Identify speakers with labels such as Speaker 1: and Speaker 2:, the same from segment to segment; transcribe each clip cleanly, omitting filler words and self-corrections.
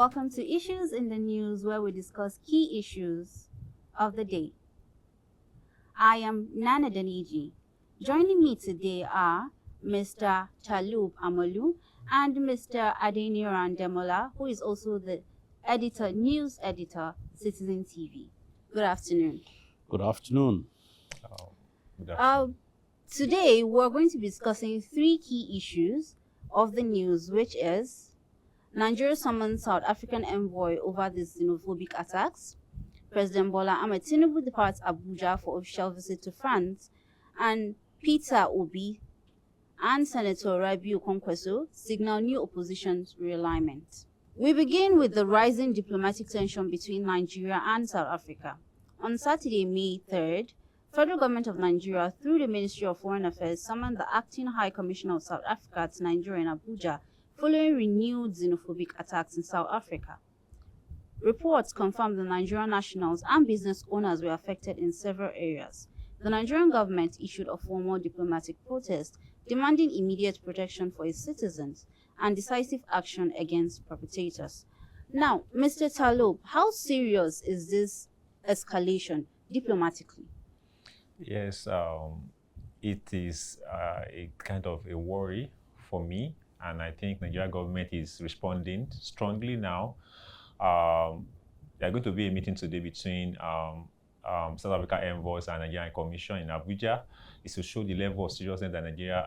Speaker 1: Welcome to Issues in the News, where we discuss key issues of the day. I am Nana Daniji. Joining me today are Mr. Talub Amalu and Mr. Adeniran Demola, who is also the news editor, Citizen TV. Good afternoon.
Speaker 2: Good afternoon.
Speaker 1: Today, we're going to be discussing three key issues of the news, which is Nigeria summons South African envoy over the xenophobic attacks, President Bola Ahmed Tinubu departs Abuja for official visit to France, and Peter Obi and Senator Rabiu Kwankwaso signal new opposition's realignment. We begin with the rising diplomatic tension between Nigeria and South Africa. On Saturday, May 3rd, Federal Government of Nigeria, through the Ministry of Foreign Affairs, summoned the Acting High Commissioner of South Africa to Nigeria in Abuja following renewed xenophobic attacks in South Africa. Reports confirmed the Nigerian nationals and business owners were affected in several areas. The Nigerian government issued a formal diplomatic protest demanding immediate protection for its citizens and decisive action against perpetrators. Now, Mr. Talub, how serious is this escalation diplomatically?
Speaker 3: Yes, it is a kind of a worry for me, and I think Nigerian government is responding strongly now. There's going to be a meeting today between South Africa envoys and Nigerian Commission in Abuja. It's to show the level of seriousness that Nigeria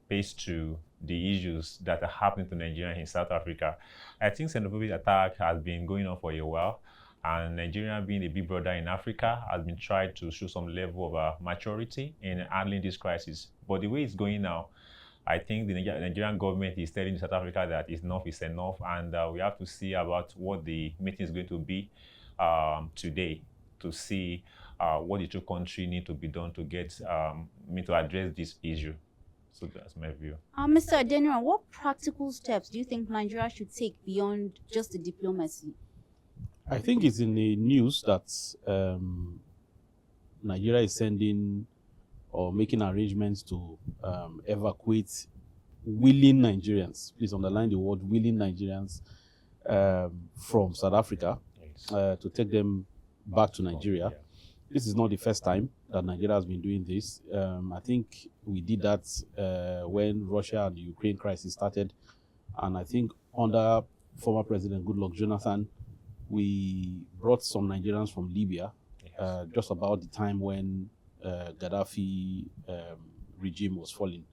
Speaker 3: pays to the issues that are happening to Nigeria in South Africa. I think xenophobic attack has been going on for a while, and Nigeria, being a big brother in Africa, has been trying to show some level of maturity in handling this crisis. But the way it's going now, I think the Nigerian government is telling South Africa that enough is enough, and we have to see about what the meeting is going to be today to see what the two countries need to be done to get to address this issue. So that's my view.
Speaker 1: Mr. Adeniran, what practical steps do you think Nigeria should take beyond just the diplomacy?
Speaker 2: I think it's in the news that Nigeria is sending or making arrangements to evacuate willing Nigerians. Please underline the word willing Nigerians from South Africa to take them back to Nigeria. Yeah. This is not the first time that Nigeria has been doing this. I think we did that when Russia and the Ukraine crisis started. And I think under former President Goodluck Jonathan, we brought some Nigerians from Libya, just about the time when Gaddafi regime was falling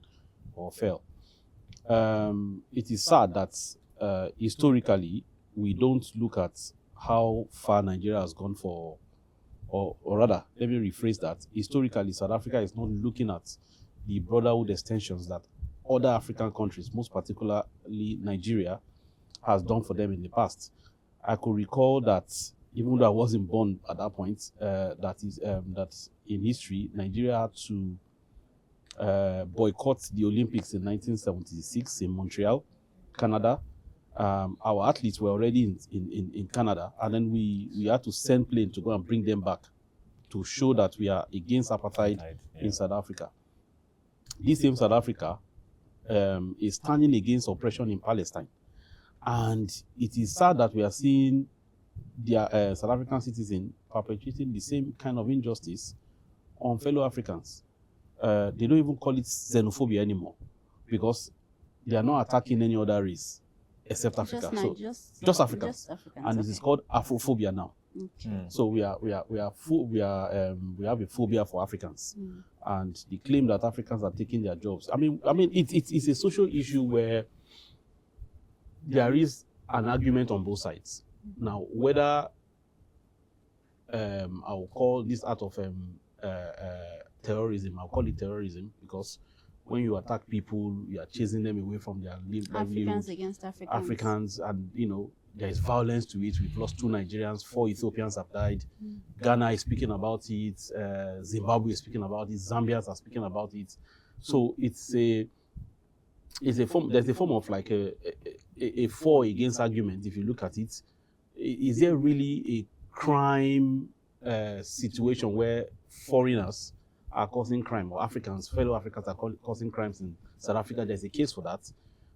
Speaker 2: or fell. It is sad that historically we don't look at how far Nigeria has gone for, or rather, let me rephrase that. Historically, South Africa is not looking at the brotherhood extensions that other African countries, most particularly Nigeria, has done for them in the past. I could recall that, even though I wasn't born at that point, that in history, Nigeria had to boycott the Olympics in 1976 in Montreal, Canada. Our athletes were already in Canada, and then we had to send planes to go and bring them back to show that we are against apartheid in South Africa. This same South Africa is standing against oppression in Palestine. And it is sad that we are seeing their South African citizens perpetrating the same kind of injustice on fellow Africans. They don't even call it xenophobia anymore, because they are not attacking any other race except Africa. Just Africa. And it is called Afrophobia now. Okay. So we have a phobia for Africans, and the claim that Africans are taking their jobs. I mean, it's a social issue where there is an argument on both sides. Now, whether I will call this act of terrorism, I'll call it terrorism, because when you attack people, you are chasing them away from their livelihood.
Speaker 1: Africans against Africans.
Speaker 2: Africans, and there is violence to it. We've lost 2 Nigerians, 4 Ethiopians have died. Ghana is speaking about it. Zimbabwe is speaking about it. Zambians are speaking about it. So it's a form. There's a form of like a for against argument. If you look at it, is there really a crime situation where foreigners are causing crime, or fellow Africans are causing crimes in South Africa? There's a case for that,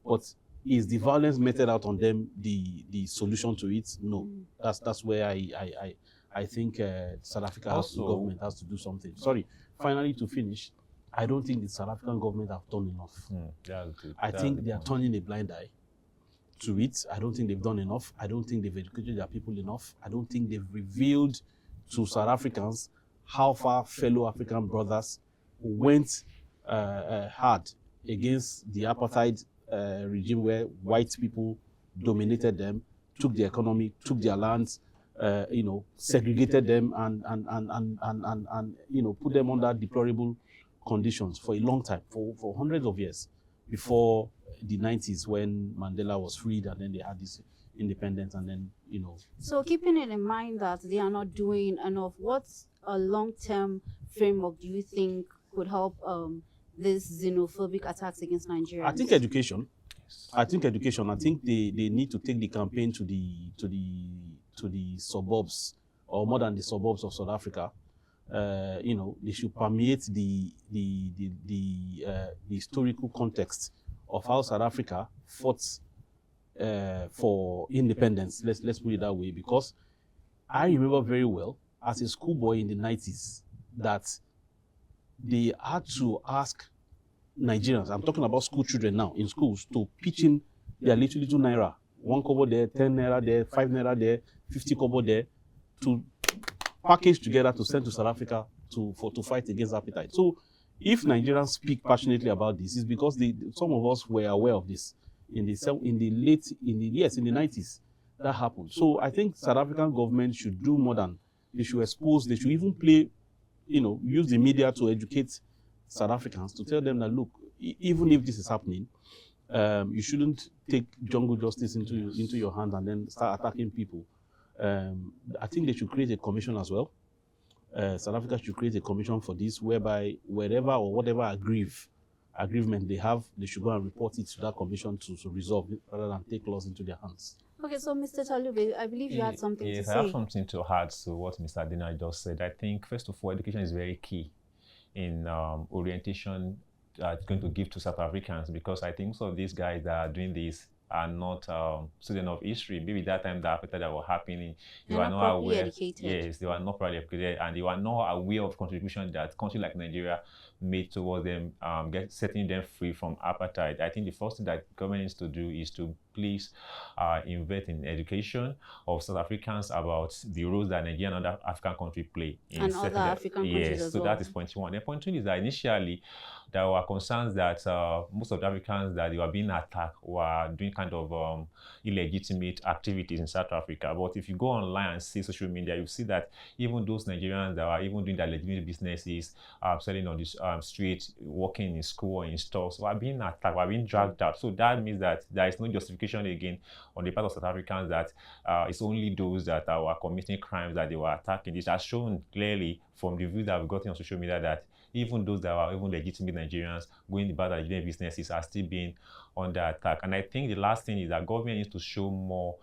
Speaker 2: but Is the violence meted out on them the solution to it? No. That's where I think South Africa government has to do something. Sorry. Finally, to finish, I don't think the South African government have done enough. I think they are turning a blind eye to it. I don't think they've done enough. I don't think they've educated their people enough. I don't think they've revealed to South Africans how far fellow African brothers went hard against the apartheid regime, where white people dominated them, took their economy, took their lands, segregated them, and put them under deplorable conditions for a long time, for hundreds of years, before the 90s, when Mandela was freed and then they had this independence, and then
Speaker 1: So keeping it in mind that they are not doing enough, what's a long-term framework do you think could help these xenophobic attacks against Nigerians?
Speaker 2: I think education. I think they need to take the campaign to the suburbs, or more than the suburbs of South Africa. They should permeate the historical context of how South Africa fought for independence. Let's put it that way, because I remember very well as a schoolboy in the 90s that they had to ask Nigerians, I'm talking about school children now, in schools, to pitch in their little naira, 1 kobo there, 10 naira there, 5 naira there, 50 kobo there, to package together to send to South Africa to fight against appetite. So if Nigerians speak passionately about this, it's because some of us were aware of this in the 90s. That happened. So I think South African government should do more than, they should expose, they should even play, use the media to educate South Africans, to tell them that, look, even if this is happening, you shouldn't take jungle justice into your hands and then start attacking people. I think they should create a commission as well. South Africa should create a commission for this, whereby wherever or whatever agreement they have, they should go and report it to that commission to resolve it, rather than take laws into their hands.
Speaker 1: Okay, so Mr. Talube, I believe you had something to say.
Speaker 3: I have something to add to what Mr. Adina just said. I think, first of all, education is very key in orientation going to give to South Africans, because I think some of these guys that are doing this are not students of history. Maybe that time the appetite that were happening, they were not aware.
Speaker 1: Educated.
Speaker 3: Yes, they were not properly educated, and they were not aware of contribution that country like Nigeria made towards them, setting them free from apartheid. I think the first thing that government needs to do is to please invest in education of South Africans about the roles that Nigeria and other African countries play in
Speaker 1: and other African countries as
Speaker 3: so
Speaker 1: well.
Speaker 3: that is point one. Then point two is that initially there were concerns that most of the Africans that they were being attacked were doing kind of illegitimate activities in South Africa. But if you go online and see social media, you see that even those Nigerians that are even doing their legitimate businesses, selling on the street, working in school or in stores, were being attacked, were being dragged out. So that means that there is no justification again on the part of South Africans that it's only those that were committing crimes that they were attacking. This has shown clearly from the views that we've gotten on social media that even those that are even legitimate Nigerians going about their Nigerian businesses are still being under attack. And I think the last thing is that government needs to show more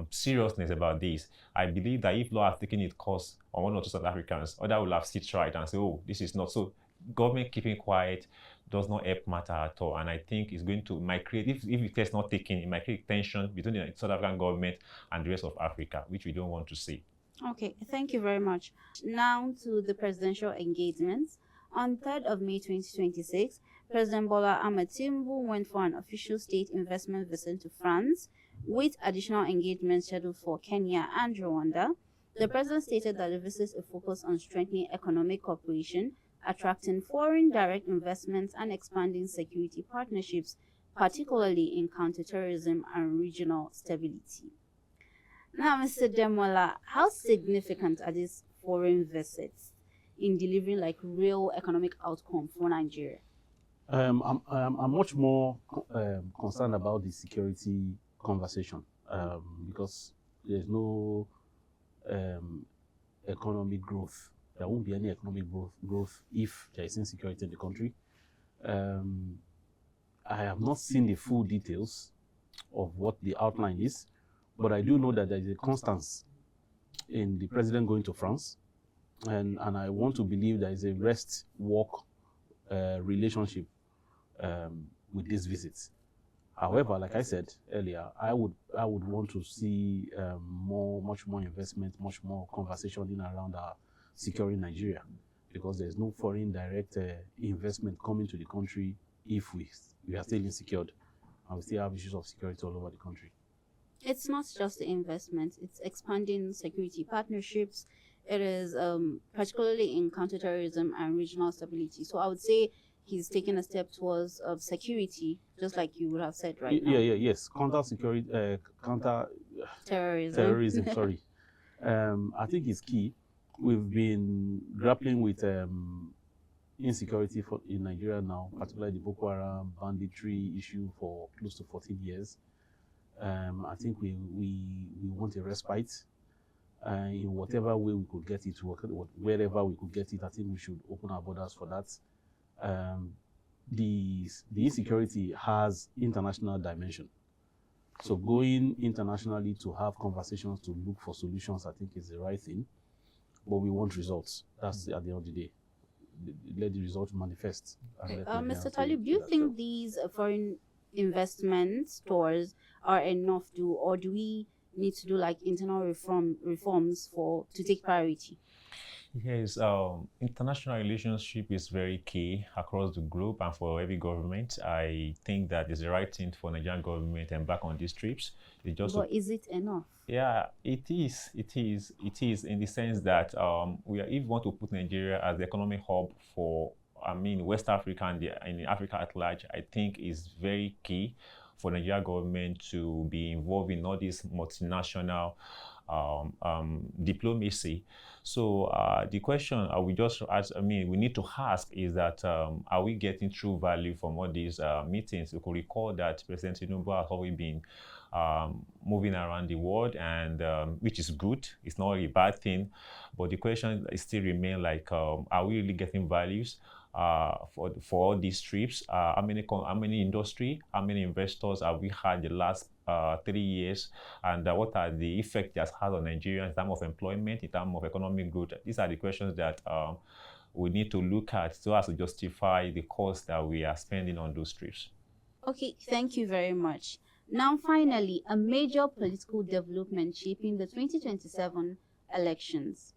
Speaker 3: seriousness about this. I believe that if law has taken its course on one or two South Africans, others will have sit right and say, oh, this is not. So government keeping quiet does not help matter at all. And I think it's going to might create, if it is not taken, it might create tension between the South African government and the rest of Africa, which we don't want to see.
Speaker 1: Okay, thank you very much. Now to the presidential engagements. On 3rd of May 2026, President Bola Ahmed Tinubu went for an official state investment visit to France, with additional engagements scheduled for Kenya and Rwanda. The president stated that the visit is focused on strengthening economic cooperation, attracting foreign direct investments, and expanding security partnerships, particularly in counterterrorism and regional stability. Now, Mr. Demola, how significant are these foreign visits in delivering like real economic outcome for Nigeria?
Speaker 2: I'm much more concerned about the security conversation because there's no economic growth. There won't be any economic growth if there is insecurity in the country. I have not seen the full details of what the outline is, but I do know that there is a constance in the president going to France, and I want to believe there is a rest-work relationship with these visits. However, like I said earlier, I would want to see much more investment, much more conversation in around securing Nigeria, because there's no foreign direct investment coming to the country if we are still insecure, and we still have issues of security all over the country.
Speaker 1: It's not just the investment, it's expanding security partnerships. It is particularly in counterterrorism and regional stability. So I would say he's taking a step towards security, just like you would have said right now.
Speaker 2: Yes. Counter terrorism. Sorry. I think it's key. We've been grappling with insecurity in Nigeria now, particularly the Boko Haram banditry issue for close to 14 years. I think we want a respite. In whatever way we could get it, wherever we could get it, I think we should open our borders for that. The insecurity has international dimension. So going internationally to have conversations to look for solutions, I think is the right thing. But we want results. That's at the end of the day. Let the results manifest.
Speaker 1: Mr. Talib, do you think these foreign investment stores are enough or do we need to do like internal reforms to take priority?
Speaker 3: Yes, international relationship is very key across the globe and for every government. I think that is the right thing for Nigerian government and back on these trips.
Speaker 1: But is it enough?
Speaker 3: Yeah, it is. It is in the sense that if we want to put Nigeria as the economic hub for West Africa and in Africa at large, I think is very key for Nigeria government to be involved in all this multinational diplomacy. So the question we need to ask is that are we getting true value from all these meetings? We could recall that President Tinubu has always been moving around the world, and which is good. It's not a bad thing, but the question still remains like, are we really getting values for all these trips? How many industry, how many investors have we had the last 3 years, and what are the effects it has had on Nigeria in terms of employment, in terms of economic growth? These are the questions that we need to look at so as to justify the cost that we are spending on those trips.
Speaker 1: Okay, thank you very much. Now, finally, a major political development shaping the 2027 elections.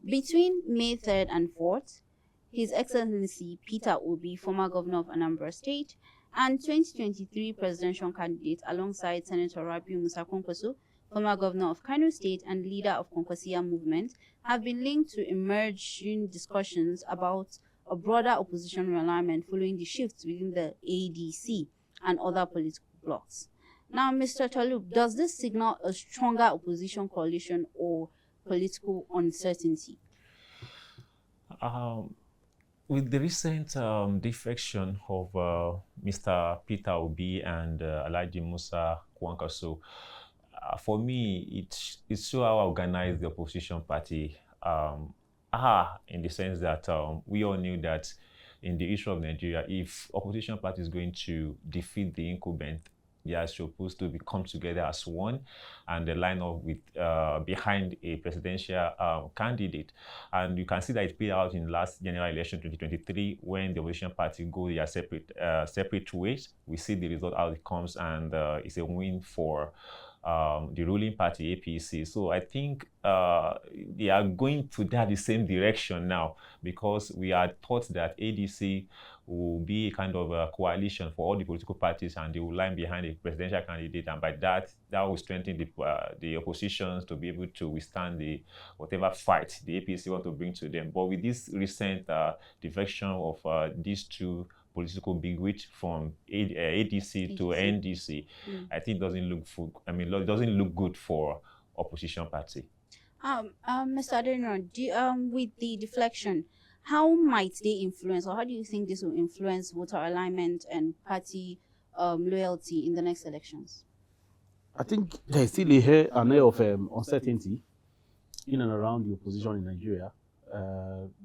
Speaker 1: Between May 3rd and 4th, His Excellency Peter Obi, former governor of Anambra State, and 2023 presidential candidate alongside Senator Rabiu Musa Kwankwaso, former governor of Kano State and leader of Kwankwasia movement, have been linked to emerging discussions about a broader opposition realignment following the shifts within the ADC and other political blocs. Now, Mr. Talib, does this signal a stronger opposition coalition or political uncertainty?
Speaker 3: With the recent defection of Mr. Peter Obi and Alhaji Musa Kwankwaso, for me, it shows how organized the opposition party are, in the sense that we all knew that in the issue of Nigeria, if opposition party is going to defeat the incumbent, they are supposed to come together as one and they line up with behind a presidential candidate. And you can see that it played out in last general election 2023 when the opposition party go their separate ways. We see the result how it comes, and it's a win for the ruling party APC. So I think they are going to the same direction now, because we are taught that ADC will be a kind of a coalition for all the political parties and they will line behind a presidential candidate, and by that will strengthen the oppositions to be able to withstand whatever fight the APC want to bring to them. But with this recent defection of these two political bigwigs from ADC to NDC, I think it doesn't look good for opposition party.
Speaker 1: Mr. Adeniran, with the deflection, how might they influence, or how do you think this will influence voter alignment and party loyalty in the next elections?
Speaker 2: I think there's still an air of uncertainty in and around the opposition in Nigeria.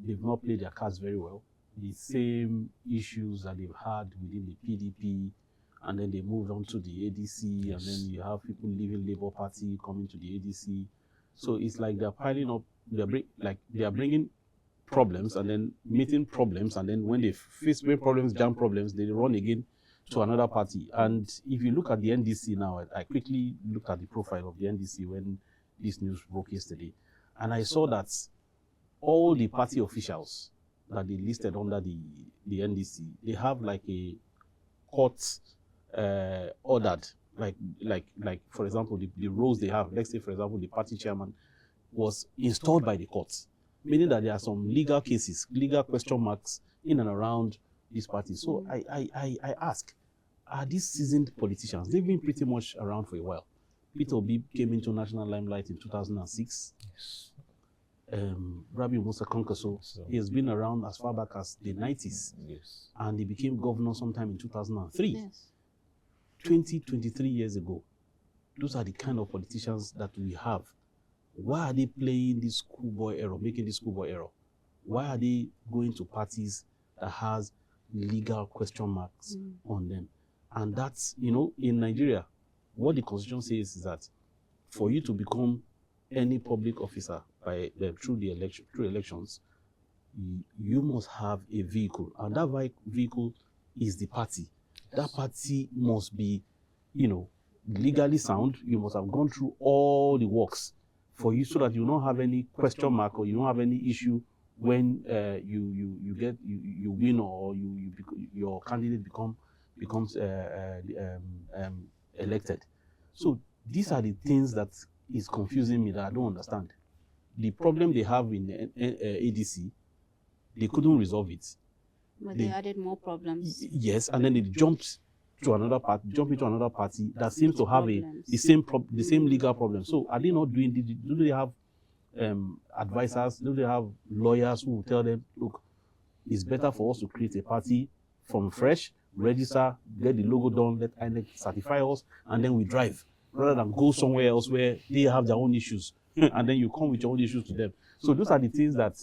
Speaker 2: They've not played their cards very well. The same issues that they've had within the PDP, and then they moved on to the ADC, yes. And then you have people leaving Labour Party coming to the ADC. So it's like they're piling up, they are bringing problems and then meeting problems, and then when they face problems, jam problems, they run again to another party. And if you look at the NDC now, I quickly looked at the profile of the NDC when this news broke yesterday, and I saw that all the party officials that they listed under the NDC, they have like a court ordered, like for example, the roles they have. Let's say, for example, the party chairman was installed by the courts, meaning that there are some legal cases, legal question marks in and around this party. So I ask, are these seasoned politicians? They've been pretty much around for a while. Peter Obi came into national limelight in 2006.
Speaker 3: Yes.
Speaker 2: Rabi Musa Konkoso, he has been around as far back as the 90s.
Speaker 3: Yes.
Speaker 2: And he became governor sometime in 2003.
Speaker 1: Yes.
Speaker 2: 23 years ago. Those are the kind of politicians that we have. Why are they playing this schoolboy error, making this schoolboy error? Why are they going to parties that has legal question marks on them? And that's, in Nigeria, what the constitution says is that for you to become any public officer through elections, you must have a vehicle, and that vehicle is the party. That party must be, legally sound. You must have gone through all the works for you, so that you don't have any question mark or you don't have any issue when you win or your candidate becomes elected. So these are the things that is confusing me, that I don't understand. The problem they have in ADC, they couldn't resolve it.
Speaker 1: But they added more problems.
Speaker 2: Yes, and then they jumped into another party that seems to have the same legal problem. So are they not doing? Do they have advisors? Do they have lawyers who will tell them, look, it's better for us to create a party from fresh, register, get the logo done, let INEC certify us, and then we drive, rather than go somewhere else where they have their own issues, and then you come with your own issues to them. So those are the things that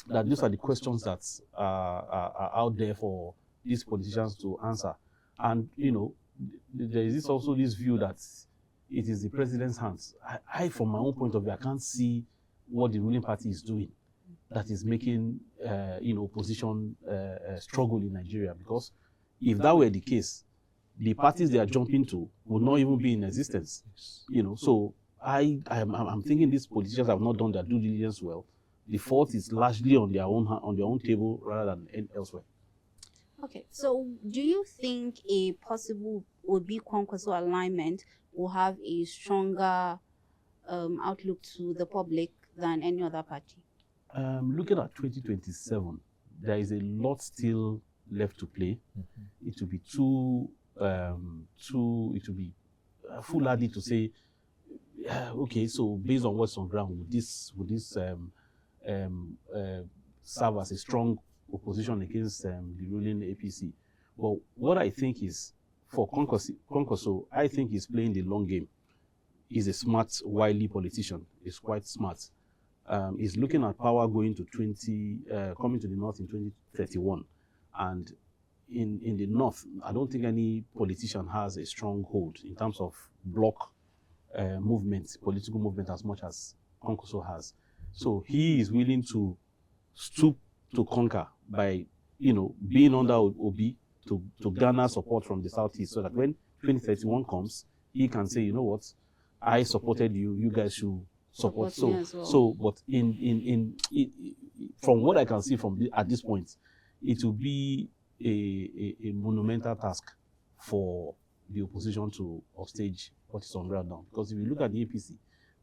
Speaker 2: those are the questions that are out there for these politicians to answer. And there is also this view that it is the president's hands. I from my own point of view, I can't see what the ruling party is doing that is making opposition struggle in Nigeria. Because if that were the case, the parties they are jumping to would not even be in existence. So I'm thinking these politicians have not done their due diligence well. The fault is largely on their own table rather than elsewhere.
Speaker 1: Okay, so do you think a possible Obi-Kwankwaso alignment will have a stronger outlook to the public than any other party?
Speaker 2: Looking at 2027, there is a lot still left to play. It will be it will be foolhardy to say, okay, so based on what's on ground, would this serve as a strong opposition against the ruling APC? Well, what I think is, for Kwankwaso, I think he's playing the long game. He's a smart, wily politician. He's quite smart. He's looking at power going to coming to the north in 2031. And in the north, I don't think any politician has a strong hold in terms of bloc movement, political movement, as much as Kwankwaso has. So he is willing to stoop to conquer by, being under Obi to garner support from the southeast, so that when 2031 comes, he can say, you know what, I supported you, you guys should support. But from what I can see at this point, it will be a monumental task for the opposition to upstage what is on ground now. Because if you look at the APC,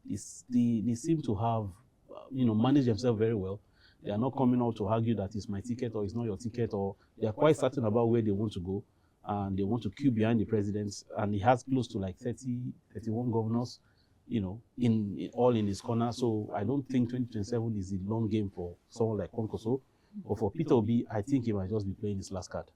Speaker 2: they seem to have managed themselves very well. They are not coming out to argue that it's my ticket or it's not your ticket, or they are quite certain about where they want to go, and they want to queue behind the president. And he has close to like 31 governors, all in his corner. So I don't think 2027 is a long game for someone like Kwankwaso. But for Peter Obi, I think he might just be playing his last card.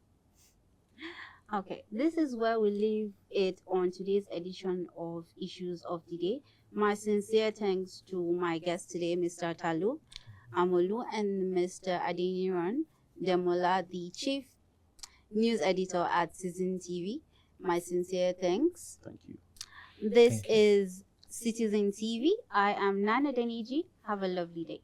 Speaker 1: Okay, this is where we leave it on today's edition of Issues of the Day. My sincere thanks to my guest today, Mr. Talu Amolu, and Mr. Adeniran Demola, the Chief News Editor at Citizen TV. My sincere thanks.
Speaker 2: Thank you.
Speaker 1: This is Citizen TV. I am Nana Deniji. Have a lovely day.